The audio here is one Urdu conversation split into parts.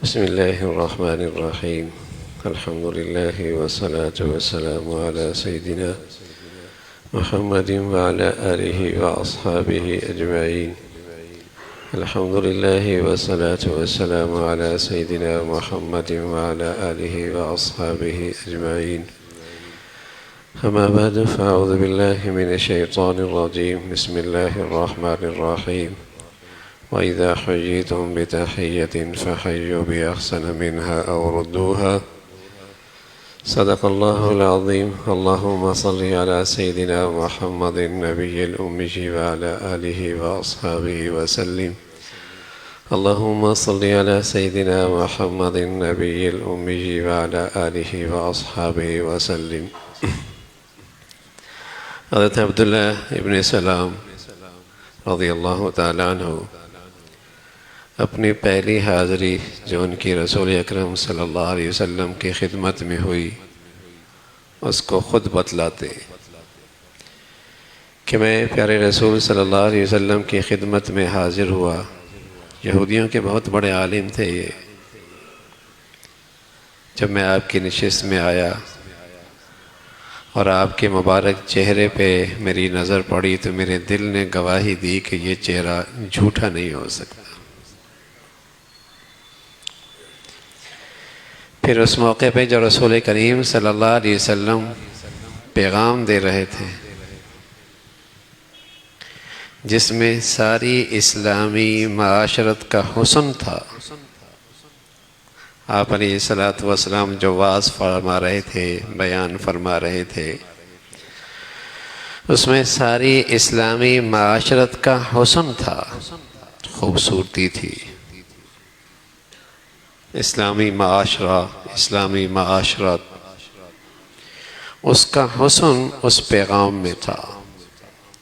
بسم الله الرحمن الرحيم. الحمد لله والصلاة والسلام على سيدنا محمد وعلى آله وأصحابه أجمعين. الحمد لله والصلاة والسلام على سيدنا محمد وعلى آله وأصحابه أجمعين. أما بعد فأعوذ بالله من الشيطان الرجيم. بسم الله الرحمن الرحيم. وإذا حييتم بتحية فحيوا بأحسن منها أو ردوها. صدق الله العظيم. اللهم صل على سيدنا محمد النبي الأمي وعلى آله وأصحابه وسلم. اللهم صل على سيدنا محمد النبي الأمي وعلى آله وأصحابه وسلم. حضرت عبداللہ ابن سلام رضی اللہ تعالیٰ عنہ اپنی پہلی حاضری جو ان کی رسول اکرم صلی اللہ علیہ وسلم کی خدمت میں ہوئی اس کو خود بتلاتے کہ میں پیارے رسول صلی اللہ علیہ وسلم کی خدمت میں حاضر ہوا. یہودیوں کے بہت بڑے عالم تھے یہ. جب میں آپ کی نشست میں آیا اور آپ کے مبارک چہرے پہ میری نظر پڑی تو میرے دل نے گواہی دی کہ یہ چہرہ جھوٹا نہیں ہو سکتا. پھر اس موقع پہ جو رسول کریم صلی اللہ علیہ وسلم پیغام دے رہے تھے جس میں ساری اسلامی معاشرت کا حسن تھا، آپ علیہ الصلوۃ والسلام جو واعظ فرما رہے تھے، بیان فرما رہے تھے، اس میں ساری اسلامی معاشرت کا حسن تھا، خوبصورتی تھی. اسلامی معاشرہ، اسلامی معاشرت، اس کا حسن اس پیغام میں تھا.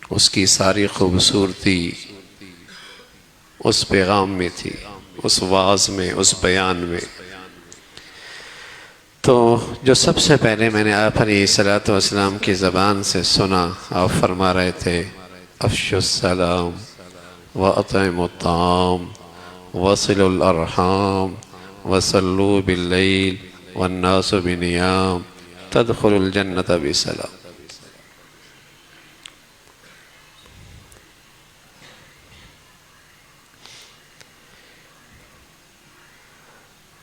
اس کی ساری خوبصورتی اس پیغام میں تھی، اس واعظ میں، اس بیان میں. تو جو سب سے پہلے میں نے آپ علیہ الصلوۃ والسلام کی زبان سے سنا، آپ فرما رہے تھے افشوا السلام واطعموا الطعام وصلوا الارحام وصلوا باللیل والناس بنیام تدخلوا الجنۃ بسلام.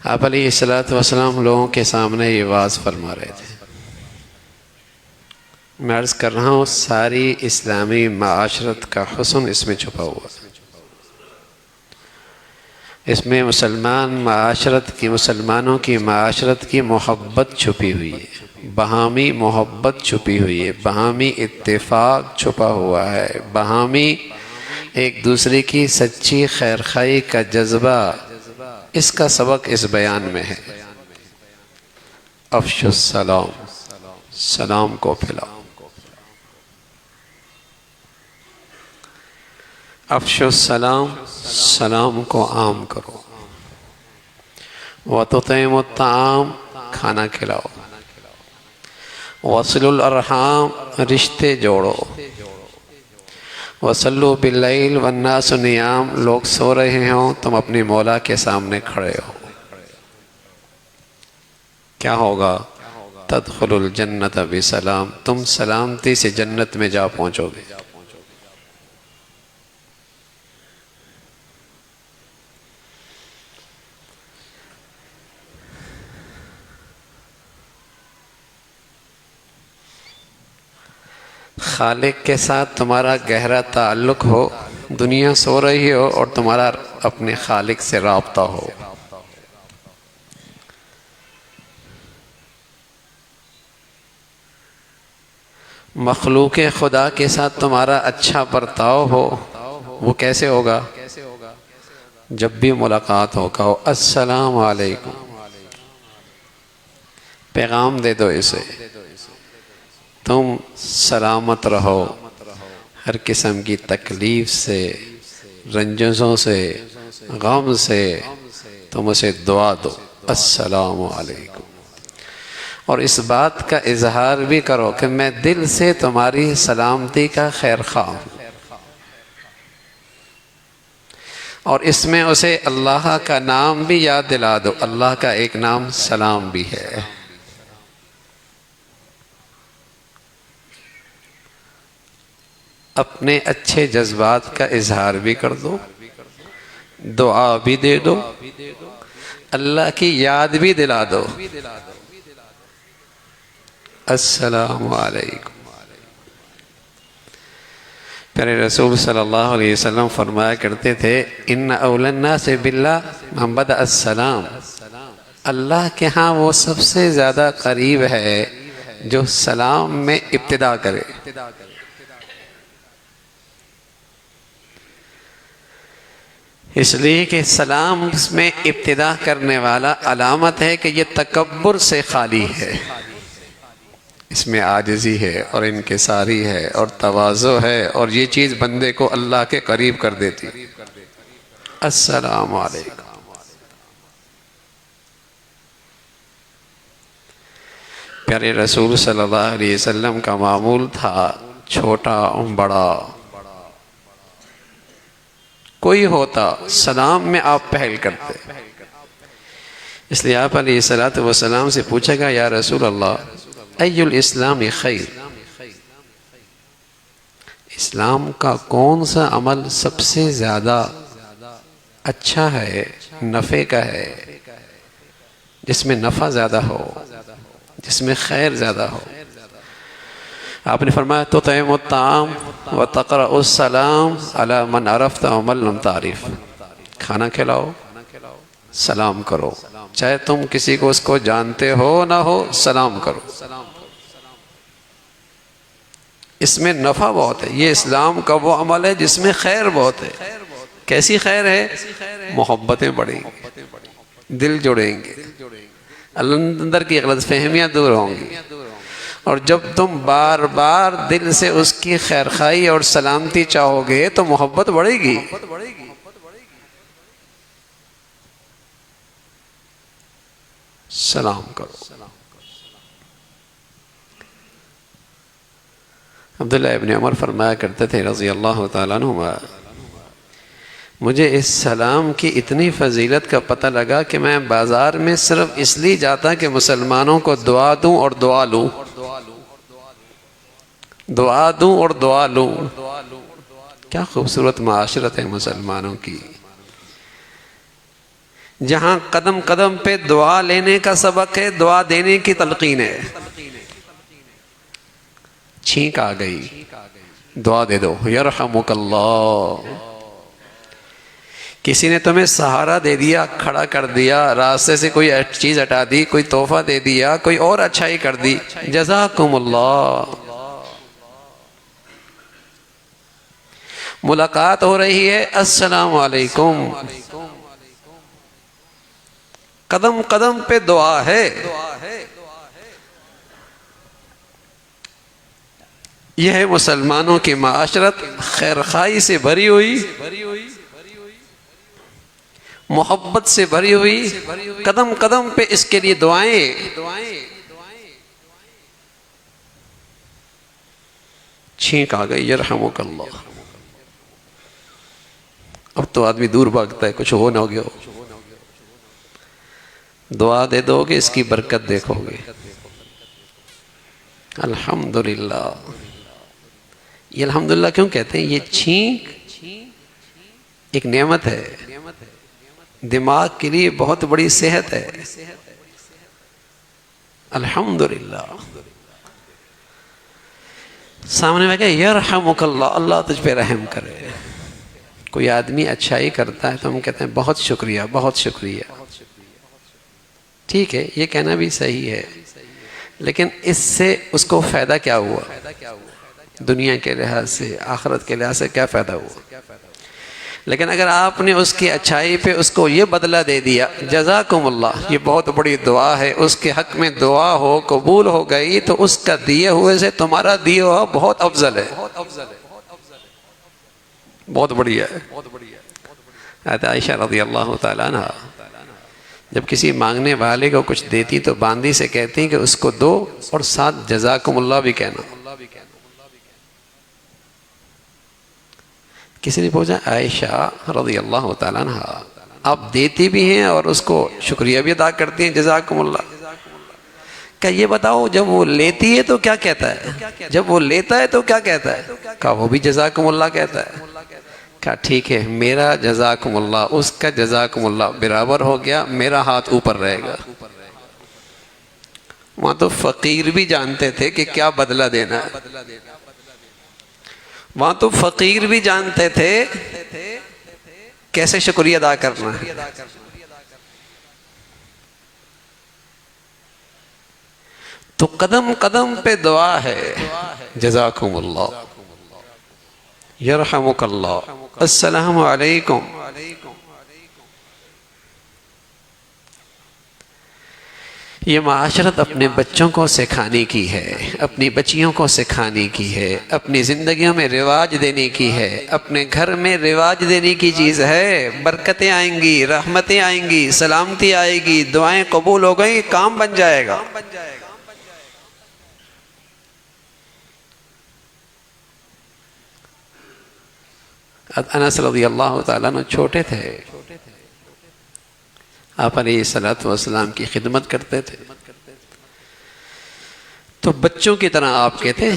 آپ علیہ الصلوۃ والسلام لوگوں کے سامنے یہ واعظ فرما رہے تھے. میں عرض کر رہا ہوں ساری اسلامی معاشرت کا حسن اس میں چھپا ہوا ہے. اس میں مسلمانوں کی معاشرت کی محبت چھپی ہوئی ہے، باہمی محبت چھپی ہوئی ہے، باہمی اتفاق چھپا ہوا ہے، باہمی ایک دوسرے کی سچی خیرخواہی کا جذبہ. اس کا سبق اس بیان میں ہے. افشوا السلام، سلام کو پھیلاؤ. افشوا السلام، سلام کو عام کرو. وَتُطْعِمُوا الطَّعَامَ، کھانا کھلاؤ. وَصِلُوا الْأَرْحَامَ، رشتے جوڑو. وَصَلُّوا بِاللَّيْلِ وَالنَّاسُ نِيَامٌ، لوگ سو رہے ہوں تم اپنی مولا کے سامنے کھڑے ہو. کیا ہوگا؟ تدخلوا الجنۃ بسلام، تم سلامتی سے جنت میں جا پہنچو گے. خالق کے ساتھ تمہارا گہرا تعلق ہو، دنیا سو رہی ہو اور تمہارا اپنے خالق سے رابطہ ہو. مخلوق خدا کے ساتھ تمہارا اچھا برتاؤ ہو. وہ کیسے ہوگا؟ جب بھی ملاقات ہو کہو السلام علیکم، پیغام دے دو اسے تم سلامت رہو، ہر قسم کی تکلیف سے، رنجشوں سے، غم سے تم اسے دعا دو السلام علیکم. اور اس بات کا اظہار بھی کرو کہ میں دل سے تمہاری سلامتی کا خیر خواہ ہوں. اور اس میں اسے اللہ کا نام بھی یاد دلا دو. اللہ کا ایک نام سلام بھی ہے. اپنے اچھے جذبات کا اظہار بھی کر دو, دعا بھی دے دو, اللہ کی یاد بھی دلا دو. السلام علیکم. پیارے رسول صلی اللہ علیہ وسلم فرمایا کرتے تھے ان اولی الناس باللہ من بدأ السلام. اللہ کے ہاں وہ سب سے زیادہ قریب ہے جو سلام میں ابتدا کرے. اس لیے کہ سلام میں ابتدا کرنے والا علامت ہے کہ یہ تکبر سے خالی ہے. اس میں عاجزی ہے اور انکساری ہے اور تواضع ہے, اور یہ چیز بندے کو اللہ کے قریب کر دیتی. السلام علیکم. پیارے رسول صلی اللہ علیہ وسلم کا معمول تھا چھوٹا بڑا کوئی ہوتا سلام میں آپ پہل کرتے. اس لیے آپ علیہ السلام سے پوچھا گا یا رسول اللہ ای الاسلام خیر, اسلام کا کون سا عمل سب سے زیادہ اچھا ہے, نفع کا ہے, جس میں نفع زیادہ ہو, جس میں خیر زیادہ ہو؟ آپ نے فرمایا تطعم الطعام وتقرأ السلام علی من عرفت ومن لم تعرف. کھانا کھلاؤ, سلام کرو, چاہے تم کسی کو اس کو جانتے ہو نہ ہو, سلام کرو. اس میں نفع بہت ہے. یہ اسلام کا وہ عمل ہے جس میں خیر بہت ہے. کیسی خیر ہے؟ محبتیں بڑھیں گی, دل جڑیں گے, اندر کی غلط فہمیاں دور ہوں گی, اور جب تم بار بار دل سے اس کی خیرخواہی اور سلامتی چاہو گے تو محبت بڑھے گی. سلام کرو. عبداللہ ابن عمر فرمایا کرتے تھے رضی اللہ تعالیٰ عنہما, مجھے اس سلام کی اتنی فضیلت کا پتہ لگا کہ میں بازار میں صرف اس لیے جاتا کہ مسلمانوں کو دعا دوں اور دعا لوں, دعا دوں اور دعا لوں. کیا خوبصورت معاشرت ہے مسلمانوں کی, جہاں قدم قدم پہ دعا لینے کا سبق ہے, دعا دینے کی تلقین ہے. چھینک آ گئی, دعا دے دو, یرحمک اللہ. کسی نے تمہیں سہارا دے دیا, کھڑا کر دیا, راستے سے کوئی چیز ہٹا دی, کوئی تحفہ دے دیا, کوئی اور اچھائی کر دی, جزاکم اللہ. ملاقات ہو رہی ہے, السلام علیکم. قدم قدم پہ دعا ہے. یہ ہے مسلمانوں کی معاشرت, خیرخواہی سے بھری ہوئی, محبت سے بھری ہوئی, قدم قدم پہ اس کے لیے دعائیں. چھینک آ گئی, یرحمک اللہ. اب تو آدمی دور بھاگتا ہے, کچھ ہو نہ ہو گیا ہو. دعا دے دو گے, اس کی برکت دیکھو گے. الحمدللہ. یہ الحمدللہ کیوں کہتے ہیں؟ یہ چھینک ایک نعمت ہے, دماغ کے لیے بہت بڑی صحت ہے. الحمدللہ. سامنے میں کہ یرحمک اللہ, اللہ تجھ پہ رحم کرے. کوئی آدمی اچھائی کرتا ہے تو ہم کہتے ہیں بہت شکریہ, بہت شکریہ. ٹھیک ہے, یہ کہنا بھی صحیح ہے, لیکن اس سے اس کو فائدہ کیا ہوا؟ دنیا کے لحاظ سے, آخرت کے لحاظ سے کیا فائدہ ہوا؟ لیکن اگر آپ نے اس کی اچھائی پہ اس کو یہ بدلہ دے دیا, جزاکم اللہ, یہ بہت بڑی دعا ہے, اس کے حق میں دعا ہو, قبول ہو گئی, تو اس کا دیے ہوئے سے تمہارا دیا ہوا بہت افضل ہے, بہت بڑھیا ہے. حضرت عائشہ رضی اللہ تعالیٰ عنہ جب کسی مانگنے والے کو کچھ دیتی تو باندی سے کہتی کہ اس کو دو اور ساتھ جزاکم اللہ بھی کہنا. کسی نے پوچھا عائشہ رضی اللہ تعالیٰ عنہ آپ دیتی بھی ہیں اور اس کو شکریہ بھی ادا کرتی ہیں جزاکم اللہ، کیا یہ بتاؤ جب وہ لیتی ہے تو کیا کہتا ہے، جب وہ لیتا ہے تو کیا کہتا ہے؟ کہا وہ بھی جزاکم اللہ کہتا ہے۔ کہا ٹھیک ہے، میرا جزاکم اللہ اس کا جزاکم اللہ برابر ہو گیا، میرا ہاتھ اوپر رہے گا۔ وہاں تو فقیر بھی جانتے تھے کہ کیا بدلہ دینا ہے، وہاں تو فقیر بھی جانتے تھے کیسے شکریہ ادا کرنا ہے۔ تو قدم قدم پہ دعا ہے، جزاکم اللہ، یرحمک اللہ، السلام علیکم۔ یہ معاشرت اپنے بچوں کو سکھانے کی ہے، اپنی بچیوں کو سکھانے کی ہے، اپنی زندگیوں میں رواج دینے کی ہے، اپنے گھر میں رواج دینے کی چیز ہے۔ برکتیں آئیں گی، رحمتیں آئیں گی، سلامتی آئے گی، دعائیں قبول ہو گئی، کام بن جائے گا۔ انس رضی اللہ تعالیٰ عنہ چھوٹے تھے، آپ علیہ الصلوۃ والسلام کی خدمت کرتے تھے، تو بچوں کی طرح آپ کے تھے،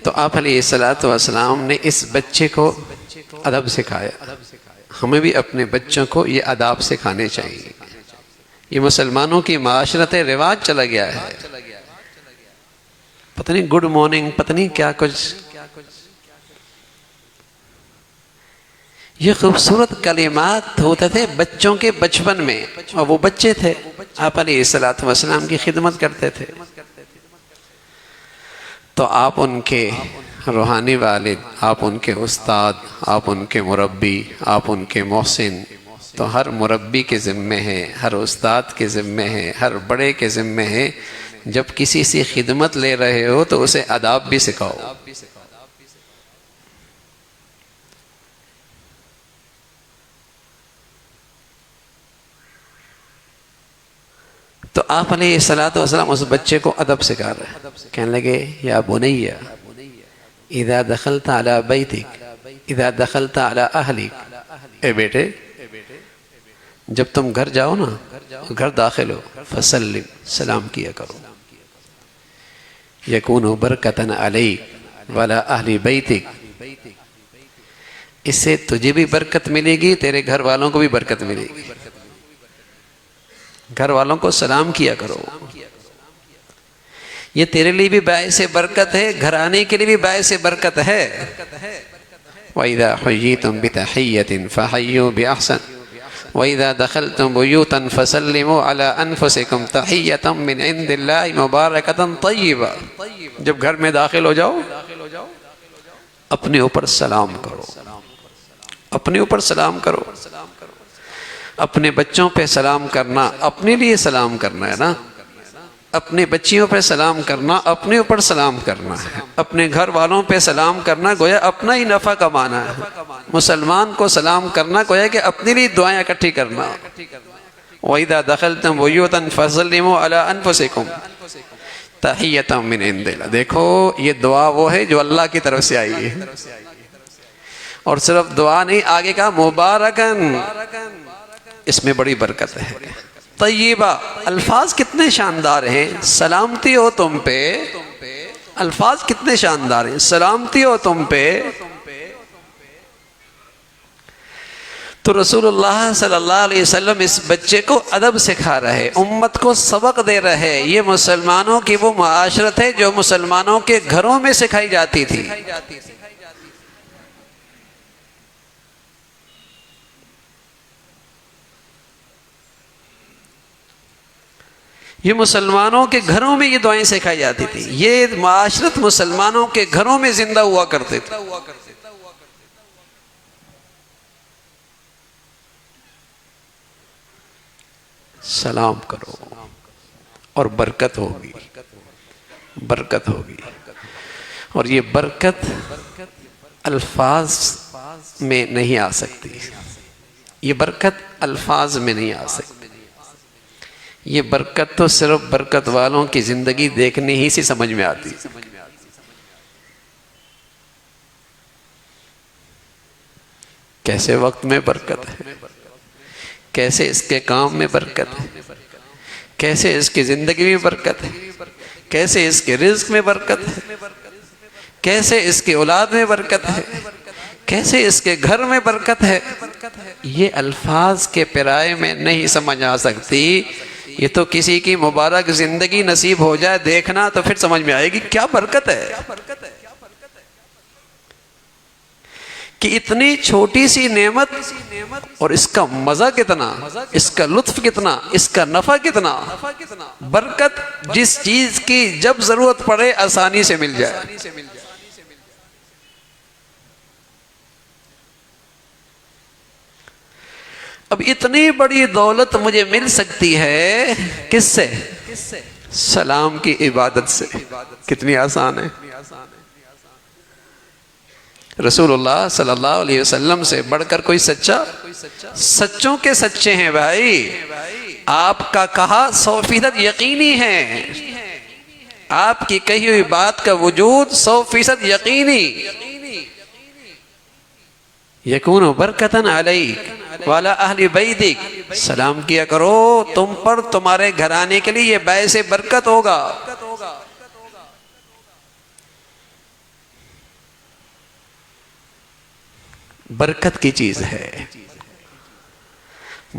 تو آپ علیہ الصلوۃ والسلام نے اس بچے کو ادب سکھایا۔ ہمیں بھی اپنے بچوں کو یہ آداب سکھانے چاہیے۔ یہ مسلمانوں کی معاشرت رواج چلا گیا ہے، پتہ نہیں گڈ مارننگ، پتہ نہیں کیا کچھ، یہ خوبصورت کلمات ہوتے تھے بچوں کے بچپن میں، اور وہ بچے تھے، آپ علیہ الصلوۃ والسلام کی خدمت کرتے تھے۔ تو آپ ان کے روحانی والد، آپ ان کے استاد، آپ ان کے مربی، آپ ان کے محسن، تو ہر مربی کے ذمے ہے، ہر استاد کے ذمے ہے، ہر بڑے کے ذمے ہے، جب کسی سے خدمت لے رہے ہو تو اسے آداب بھی سکھاؤ۔ تو آپ علیہ الصلوۃ والسلام اس بچے کو ادب سکھا رہے ہیں، کہنے لگے یا بنی اذا دخلت علی بیتک اذا دخلت علی اہلک، اے بیٹے جب تم گھر جاؤ نا، گھر داخل ہو، فسلم، سلام کیا کرو، یکون برکتا علیک وعلی اہل بیتک، اس سے تجھے بھی برکت ملے گی، تیرے گھر والوں کو بھی برکت ملے گی۔ گھر والوں کو سلام کیا کرو، یہ تیرے لیے بھی باعث برکت ہے، گھرانے کے لیے بھی باعث برکت ہے۔ وَإِذَا حُيِّيتُم بِتَحِيَّةٍ فَحَيُّوا بِأَحْسَنَ وَإِذَا دَخَلْتُم بُيُوتًا فَسَلِّمُوا عَلَىٰ أَنفُسِكُمْ تَحِيَّةً مِّنْ عِندِ اللَّهِ مُبَارَكَةً طَيِّبَةً، جب گھر میں داخل ہو جاؤ اپنے اوپر سلام کرو، اپنے اوپر سلام کرو۔ اپنے بچوں پہ سلام کرنا اپنے لیے سلام کرنا ہے نا، اپنے بچیوں پہ سلام کرنا اپنے اوپر سلام کرنا ہے، اپنے گھر والوں پہ سلام کرنا گویا اپنا ہی نفع کمانا ہے، مسلمان کو سلام کرنا گویا کہ اپنے لیے دعائیں اکٹھی کرنا۔ وَإِذَا دَخَلْتُم بُيُوتًا فَسَلِّمُوا عَلَىٰ أَنفُسِكُمْ تَحِيَّةً مِّنْ عِندِ اللَّهِ، دیکھو یہ دعا وہ ہے جو اللہ کی طرف سے آئی ہے، اور صرف دعا نہیں، آگے کہا مبارکن، اس میں بڑی برکت ہے۔ طیبہ، الفاظ کتنے شاندار ہیں، سلامتی ہو تم پہ، الفاظ کتنے شاندار ہیں، سلامتی ہو تم پہ۔ تو رسول اللہ صلی اللہ علیہ وسلم اس بچے کو ادب سکھا رہے، امت کو سبق دے رہے۔ یہ مسلمانوں کی وہ معاشرت ہے جو مسلمانوں کے گھروں میں سکھائی جاتی تھی۔ یہ مسلمانوں کے گھروں میں یہ دعائیں سکھائی جاتی تھی، یہ معاشرت مسلمانوں کے گھروں میں زندہ ہوا کرتے تھے۔ سلام کرو اور برکت ہوگی، برکت ہوگی، اور یہ برکت الفاظ میں نہیں آ سکتی، یہ برکت الفاظ میں نہیں آ سکتی، یہ برکت تو صرف برکت والوں کی زندگی دیکھنے ہی سے سمجھ میں آتی۔ کیسے وقت میں برکت ہے، کیسے اس کے کام میں برکت ہے، کیسے اس کی زندگی میں برکت ہے، کیسے اس کے رزق میں برکت ہے، کیسے اس کی اولاد میں برکت ہے، کیسے اس کے گھر میں برکت ہے. یہ الفاظ کے پیرائے میں نہیں سمجھ آ سکتی. یہ تو کسی کی مبارک زندگی نصیب ہو جائے دیکھنا تو پھر سمجھ میں آئے گی کیا برکت ہے. کہ اتنی چھوٹی سی نعمت اور اس کا مزہ کتنا، اس کا لطف کتنا، اس کا نفع کتنا. برکت جس چیز کی جب ضرورت پڑے آسانی سے مل جائے. اب اتنی بڑی دولت مجھے مل سکتی ہے کس سے؟ سلام کی عبادت سے. کتنی آسان ہے. رسول اللہ صلی اللہ علیہ وسلم سے بڑھ کر کوئی سچا؟ سچوں کے سچے ہیں بھائی. آپ کا کہا 100% یقینی ہے، آپ کی کہی ہوئی بات کا وجود 100% یقینی. یکون برکتن علیک وعلی اہل بیتک، سلام کیا کرو تم پر، تمہارے گھرانے کے لیے یہ باعث برکت ہوگا. برکت کی چیز ہے.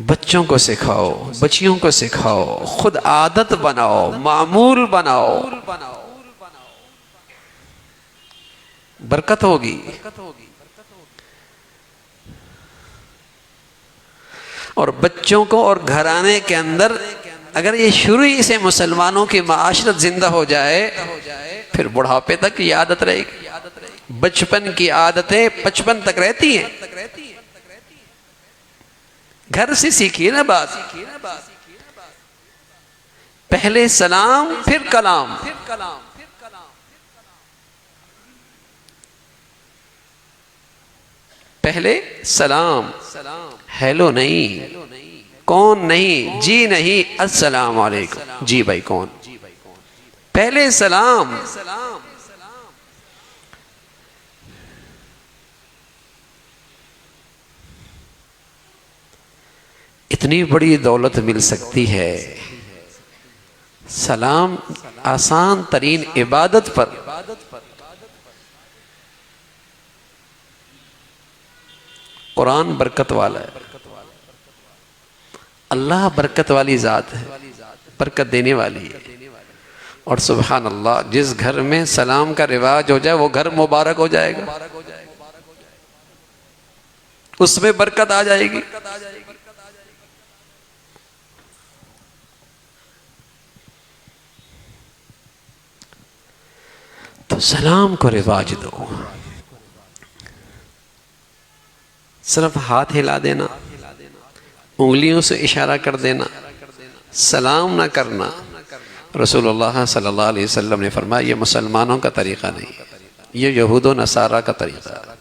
بچوں کو سکھاؤ، بچیوں کو سکھاؤ، خود عادت بناؤ، معمول بناؤ، برکت ہوگی. اور بچوں کو اور گھرانے کے اندر اگر یہ شروع ہی سے مسلمانوں کی معاشرت زندہ ہو جائے پھر بڑھاپے تک یہ عادت رہے گی. بچپن کی عادتیں 55 تک رہتی ہیں. گھر سے سیکھیے نا بات. پہلے سلام پھر کلام. پہلے سلام، ہیلو نہیں، کون نہیں، جی نہیں، السلام علیکم. جی بھائی کون؟ پہلے سلام. اتنی بڑی دولت مل سکتی ہے. سلام آسان ترین عبادت پر. قرآن برکت والا ہے. اللہ برکت والی ذات ہے، برکت دینے والی ہے. اور سبحان اللہ جس گھر میں سلام کا رواج ہو جائے وہ گھر مبارک ہو جائے گا، اس میں برکت آ جائے گی. تو سلام کو رواج دو. صرف ہاتھ ہلا دینا، انگلیوں سے اشارہ کر دینا، سلام نہ کرنا. رسول اللہ صلی اللہ علیہ وسلم نے فرمایا یہ مسلمانوں کا طریقہ نہیں، یہ یہود و نصارہ کا طریقہ ہے.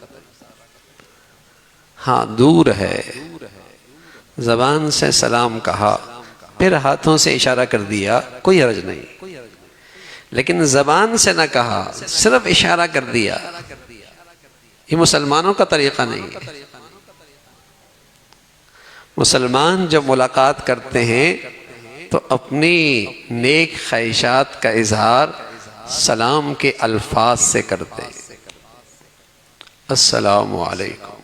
ہاں دور ہے، زبان سے سلام کہا پھر ہاتھوں سے اشارہ کر دیا کوئی حرج نہیں، لیکن زبان سے نہ کہا صرف اشارہ کر دیا، یہ مسلمانوں کا طریقہ نہیں ہے. مسلمان جب ملاقات کرتے ہیں تو اپنی نیک خواہشات کا اظہار سلام کے الفاظ سے کرتے ہیں. السلام علیکم.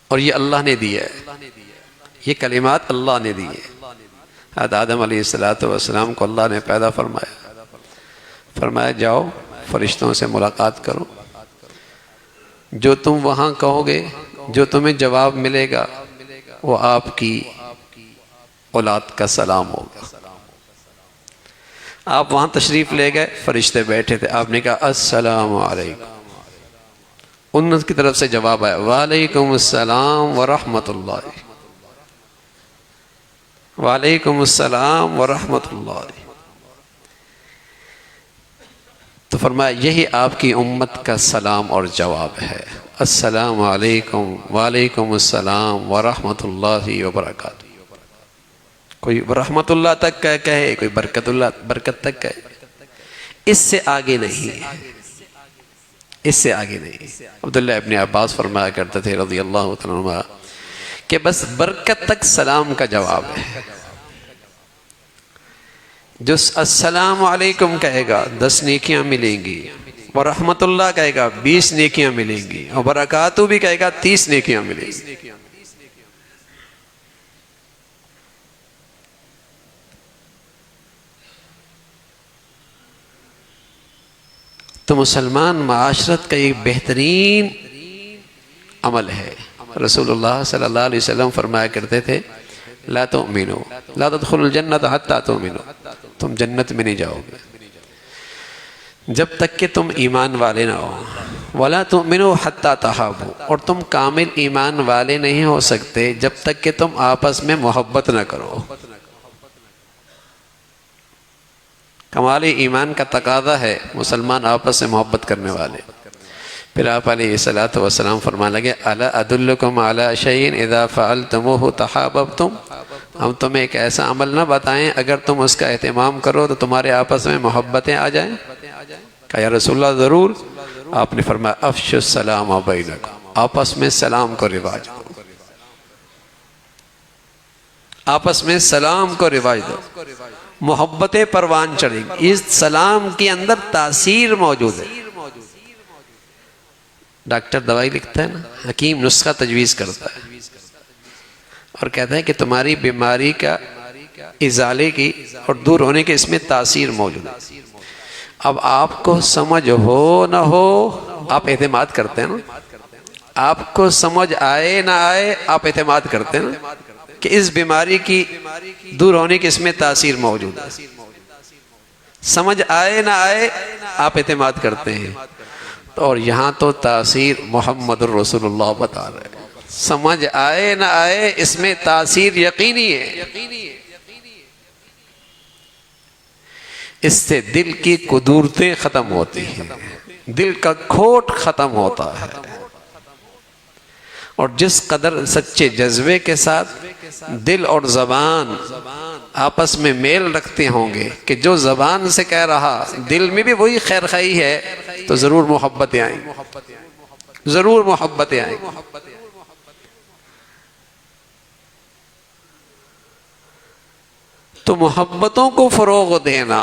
اور یہ اللہ نے دیا ہے، یہ کلمات اللہ نے دی ہے. آدم علیہ السلام کو اللہ نے پیدا فرمایا جاؤ فرشتوں سے ملاقات کرو، جو تم وہاں کہو گے، جو تمہیں جواب ملے گا وہ آپ کی اولاد کا سلام ہوگا. آپ وہاں تشریف لے گئے، فرشتے بیٹھے تھے، آپ نے کہا السلام علیکم، ان کی طرف سے جواب آیا وعلیکم السلام ورحمۃ اللہ، وعلیکم السلام ورحمۃ اللہ. تو فرمایا یہی آپ کی امت کا سلام اور جواب ہے. السلام علیکم وعلیکم السلام ورحمۃ اللہ وبرکاتہ. کوئی رحمت اللہ تک کہے، کوئی برکت تک کہے، اس سے آگے نہیں. اس سے آگے نہیں۔ عبداللہ ابن عباس فرمایا کرتے تھے رضی اللہ تعالیٰ عنہ کہ بس برکت تک سلام کا جواب ہے۔ جو السلام علیکم کہے گا 10 نیکیاں ملیں گی، ورحمت اللہ کہے گا 20 نیکیاں ملیں گی، اور برکاتہ بھی کہے گا 30 نیکیاں ملیں گی۔ تو مسلمان معاشرت کا ایک بہترین عمل ہے۔ رسول اللہ صلی اللہ علیہ وسلم فرمایا کرتے تھے لا تؤمنوا لا تدخلوا الجنة حتى تؤمنوا، تم جنت میں نہیں جاؤ گے جب تک کہ تم ایمان والے نہ ہو، ولا تؤمنوا حتى تحابوا، اور تم کامل ایمان والے نہیں ہو سکتے جب تک کہ تم آپس میں محبت نہ کرو۔ کمال ایمان کا تقاضا ہے مسلمان آپس سے محبت کرنے والے۔ پھر آپ علیہ الصلوۃ والسلام فرمانے لگے الا ادلکم علی شیء اذا فعلتموه تحاببتم، ہم تمہیں ایک ایسا عمل نہ بتائیں اگر تم اس کا اہتمام کرو تو تمہارے آپس میں محبتیں آ جائیں؟ کہا یا رسول اللہ ضرور۔ آپ نے فرمایا افشوا السلام بینکم، آپس میں سلام کو رواج دو، آپس میں سلام کو رواج دو، محبتیں پروان چڑھیں گی۔ اس سلام کے اندر تاثیر موجود ہے۔ ڈاکٹر دوائی لکھتا ہے نا، حکیم نسخہ تجویز کرتا ہے اور کہتا ہے کہ تمہاری بیماری کا ازالے کی اور دور ہونے کے اس میں تاثیر موجود ہے۔ اب آپ کو سمجھ ہو نہ ہو آپ اعتماد کرتے ہیں نا، آپ کو سمجھ آئے نہ آئے آپ اعتماد کرتے ہیں نا کہ اس بیماری کی دور ہونے کی اس میں تاثیر موجود ہے۔ سمجھ آئے نہ آئے آپ اعتماد کرتے ہیں، اور یہاں تو تاثیر محمد الرسول اللہ بتا رہے ہیں۔ سمجھ آئے نہ آئے اس میں تاثیر یقینی ہے۔ اس سے دل کی قدورتیں ختم ہوتی ہیں، دل کا کھوٹ ختم ہوتا ہے، اور جس قدر سچے جذبے کے ساتھ دل اور زبان آپس میں میل رکھتے ہوں گے کہ جو زبان سے کہہ رہا دل میں بھی وہی خیر خواہی ہے، تو ضرور محبتیں آئیں گی، ضرور محبتیں آئیں گی۔ تو محبتوں کو فروغ دینا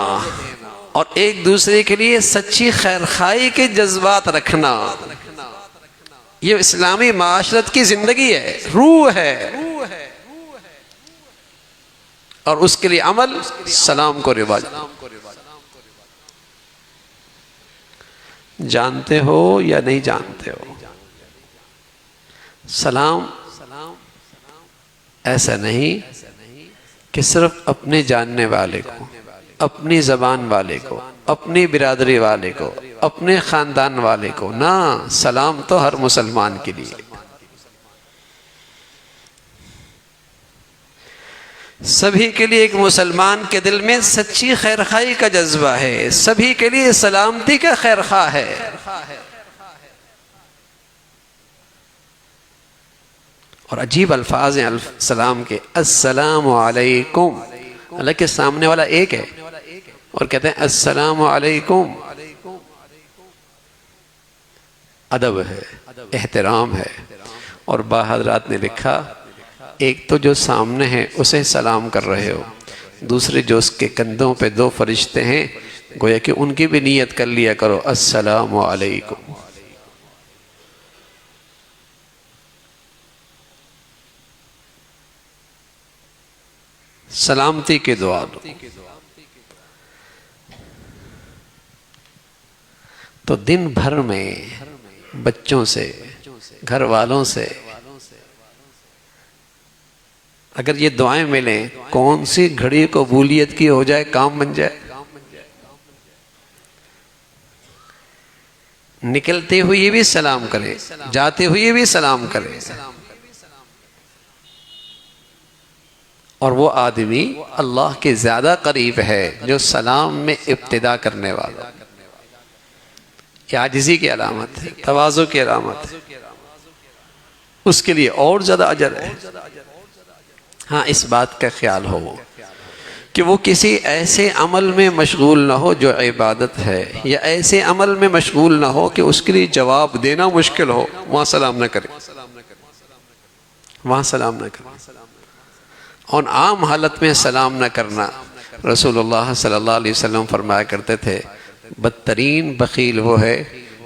اور ایک دوسرے کے لیے سچی خیر خواہی کے جذبات رکھنا، یہ اسلامی معاشرت کی زندگی ہے، روح ہے، اور اس کے لیے عمل سلام کو رواج۔ جانتے ہو یا نہیں جانتے ہو، سلام ایسا نہیں کہ صرف اپنے جاننے والے کو، اپنی زبان والے کو، اپنی برادری والے کو، اپنے خاندان والے کو، نہ، سلام تو ہر مسلمان کے لیے۔ سبھی کے لیے ایک مسلمان کے دل میں سچی خیرخواہی کا جذبہ ہے، سبھی کے لیے سلامتی کا خیرخواہ ہے۔ اور عجیب الفاظ ہیں سلام کے، السلام علیکم، حالانکہ سامنے والا ایک ہے اور کہتے ہیں السلام علیکم۔ ادب ہے، احترام ہے، اور بحضرات نے لکھا ایک تو جو سامنے ہے اسے سلام کر رہے ہو، دوسرے جو اس کے کندھوں پہ 2 فرشتے ہیں گویا کہ ان کی بھی نیت کر لیا کرو السلام علیکم۔ سلامتی کی دعا دو۔ تو دن بھر میں بچوں سے، گھر والوں سے اگر یہ دعائیں ملیں، کون سی گھڑی قبولیت کی ہو جائے، کام بن جائے۔ نکلتے ہوئے بھی سلام کریں، جاتے ہوئے بھی سلام کریں، اور وہ آدمی اللہ کے زیادہ قریب ہے جو سلام میں ابتدا کرنے والا۔ یہ عاجزی کی علامت ہے، تواضع کی علامت ہے، اس کے لیے اور زیادہ اجر ہے۔ ہاں اس بات کا خیال ہو کہ وہ کسی ایسے عمل میں مشغول نہ ہو جو عبادت ہے، یا ایسے عمل میں مشغول نہ ہو کہ اس کے لیے جواب دینا مشکل ہو، وہاں سلام نہ کرے، وہاں سلام نہ کرے۔ اور عام حالت میں سلام نہ کرنا، رسول اللہ صلی اللہ علیہ وسلم فرمایا کرتے تھے بدترین بخیل وہ ہے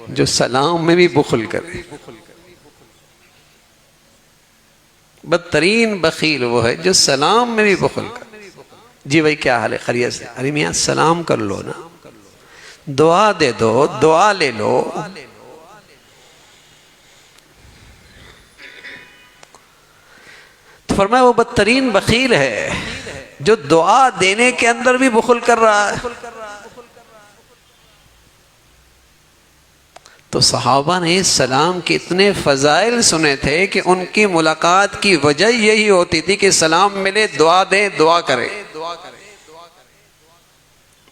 جو سلام میں بھی بخل کرے، بدترین بخیل وہ ہے جو سلام میں بھی بخل کرے۔ جی بھائی کیا حال ہے، خیریت سے؟ ارے میاں سلام کر لو نا، دعا دے دو، دعا لے لو۔ تو فرمایا وہ بدترین بخیل ہے جو دعا دینے کے اندر بھی بخل کر رہا ہے۔ تو صحابہ نے سلام کے اتنے فضائل سنے تھے کہ ان کی ملاقات کی وجہ یہی ہوتی تھی کہ سلام ملے، دعا دیں، دعا کریں،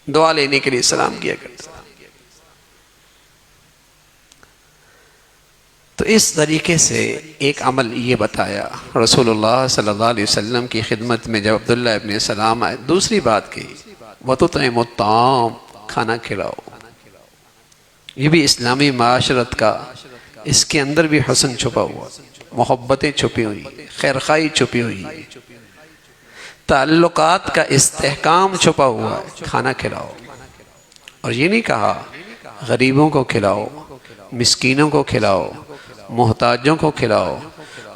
دعا لینے کے لیے سلام کیا کرتے۔ تو اس طریقے سے ایک عمل یہ بتایا رسول اللہ صلی اللہ علیہ وسلم کی خدمت میں جب عبداللہ ابن سلام آئے۔ دوسری بات کی وَتُطْعِمُ الطَّعَامَ، کھانا کھلاؤ۔ یہ بھی اسلامی معاشرت کا، اس کے اندر بھی حسن چھپا ہوا، محبتیں چھپی ہوئی، خیرخواہی چھپی ہوئی، تعلقات کا استحکام چھپا ہوا ہے۔ کھانا کھلاؤ، اور یہ نہیں کہا غریبوں کو کھلاؤ، مسکینوں کو کھلاؤ، محتاجوں کو کھلاؤ،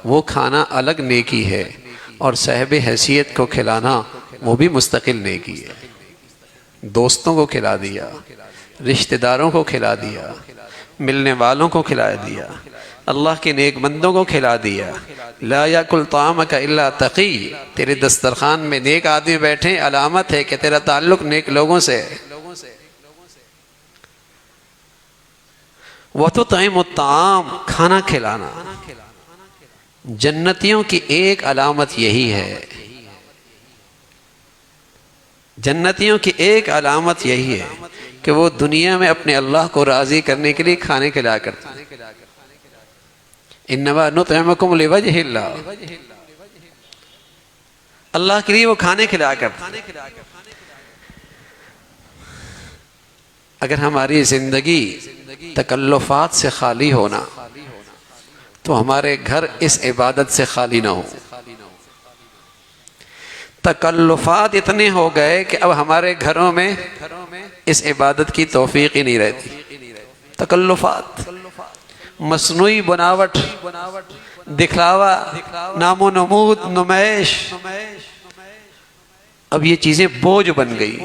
وہ کھانا الگ نیکی ہے، اور صاحب حیثیت کو کھلانا وہ بھی مستقل نیکی ہے۔ دوستوں کو کھلا دیا، رشتہ داروں کو کھلا دیا، ملنے والوں کو کھلا دیا، اللہ کے نیک بندوں کو کھلا دیا۔ لا یاکل طعامک الا تقی، تیرے دسترخوان میں نیک آدمی بیٹھے، علامت ہے کہ تیرا تعلق نیک لوگوں سے ہے۔ وَتُطْعِمُ الطَّعَامَ، کھانا کھلانا۔ جنتیوں کی ایک علامت یہی ہے، جنتیوں کی ایک علامت یہی ہے کہ وہ دنیا میں اپنے اللہ کو راضی کرنے کے لیے کھانے کھلا کرتے ہیں۔ انما نطعمکم لوجہ اللہ، اللہ کے لیے وہ کھانے کھلا کرتے ہیں۔ اگر ہماری زندگی تکلفات سے خالی ہونا تو ہمارے گھر اس عبادت سے خالی نہ ہو۔ تکلفات اتنے ہو گئے کہ اب ہمارے گھروں میں اس عبادت کی توفیق ہی نہیں رہتی۔ تکلفات، مصنوعی بناوٹ، دکھلاوا، نام و نمود، نمائش، اب یہ چیزیں بوجھ بن گئی،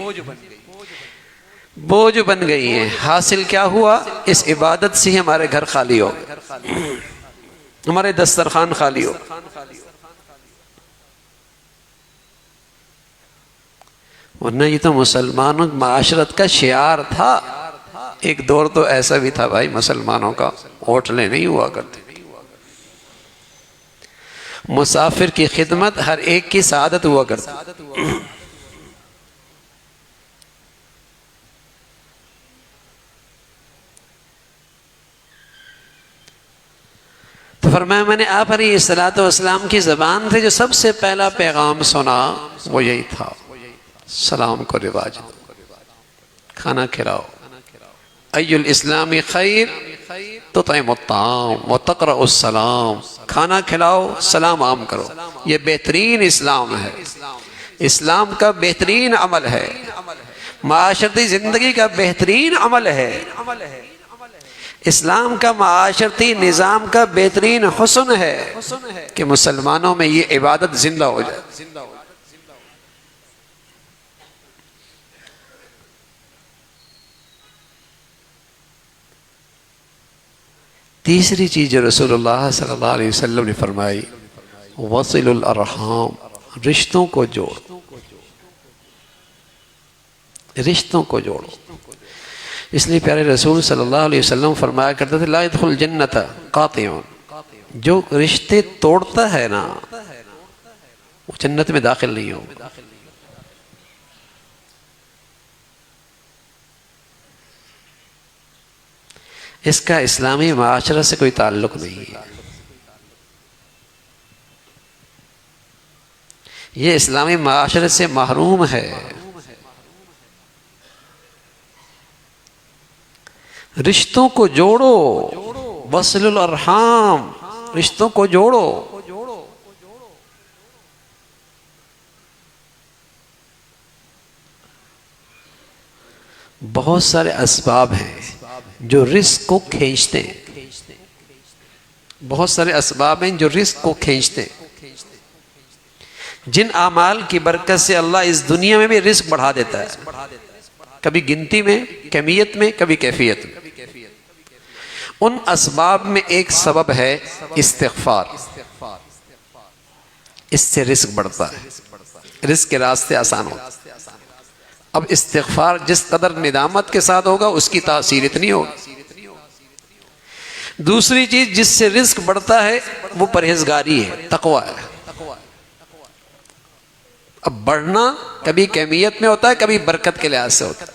بوجھ بن گئی ہیں۔ حاصل کیا ہوا؟ اس عبادت سے ہی ہمارے گھر خالی ہو گئے، ہمارے دسترخوان خالی ہو۔ ورنہ یہ تو مسلمانوں معاشرت کا شعار تھا۔ ایک دور تو ایسا بھی تھا بھائی، مسلمانوں کا ہوٹلیں نہیں ہوا کرتے، مسافر کی خدمت ہر ایک کی سعادت ہوا کرتی۔ تو فرمایا میں نے آپ علیہ السلام کی زبان سے جو سب سے پہلا پیغام سنا وہ یہی تھا، سلام کو رواج دو، کھانا کھلاؤ۔ ای الاسلام خیر تطعم الطعام وتقرأ السلام، کھانا کھلاؤ، سلام عام کرو۔ یہ بہترین اسلام ہے، اسلام کا بہترین عمل ہے، معاشرتی زندگی کا بہترین عمل ہے، اسلام کا معاشرتی نظام کا بہترین حسن ہے کہ مسلمانوں میں یہ عبادت زندہ ہو جائے۔ تیسری چیز جو رسول اللہ صلی اللہ علیہ وسلم نے فرمائی، وصل الارحام، رشتوں کو جوڑ، رشتوں کو جوڑو۔ اس لیے پیارے رسول صلی اللہ علیہ وسلم فرمایا کرتے تھے لا يدخل الجنت قاطع، جو رشتے توڑتا ہے نا وہ جنت میں داخل نہیں ہوگا۔ اس کا اسلامی معاشرت سے کوئی تعلق نہیں ہے۔ یہ اسلامی معاشرے سے محروم ہے۔ رشتوں کو جوڑو، وصل الارحام، رشتوں کو جوڑو۔ بہت سارے اسباب ہیں جو رزق کو کھینچتے ہیں، بہت سارے اسباب ہیں جو رزق کو کھینچتے ہیں، جن اعمال کی برکت سے اللہ اس دنیا میں بھی رزق بڑھا دیتا ہے، کبھی گنتی میں، کمیت میں، کبھی کیفیت میں۔ ان اسباب میں ایک سبب ہے استغفار، اس سے رزق بڑھتا ہے، رزق کے راستے آسان ہوتے ہیں۔ اب استغفار جس قدر ندامت کے ساتھ ہوگا اس کی تاثیر اتنی ہوگی۔ دوسری چیز جس سے رزق بڑھتا ہے وہ پرہیزگاری ہے، تقوی ہے۔ اب بڑھنا کبھی کیمیت میں ہوتا ہے، کبھی برکت کے لحاظ سے ہوتا ہے۔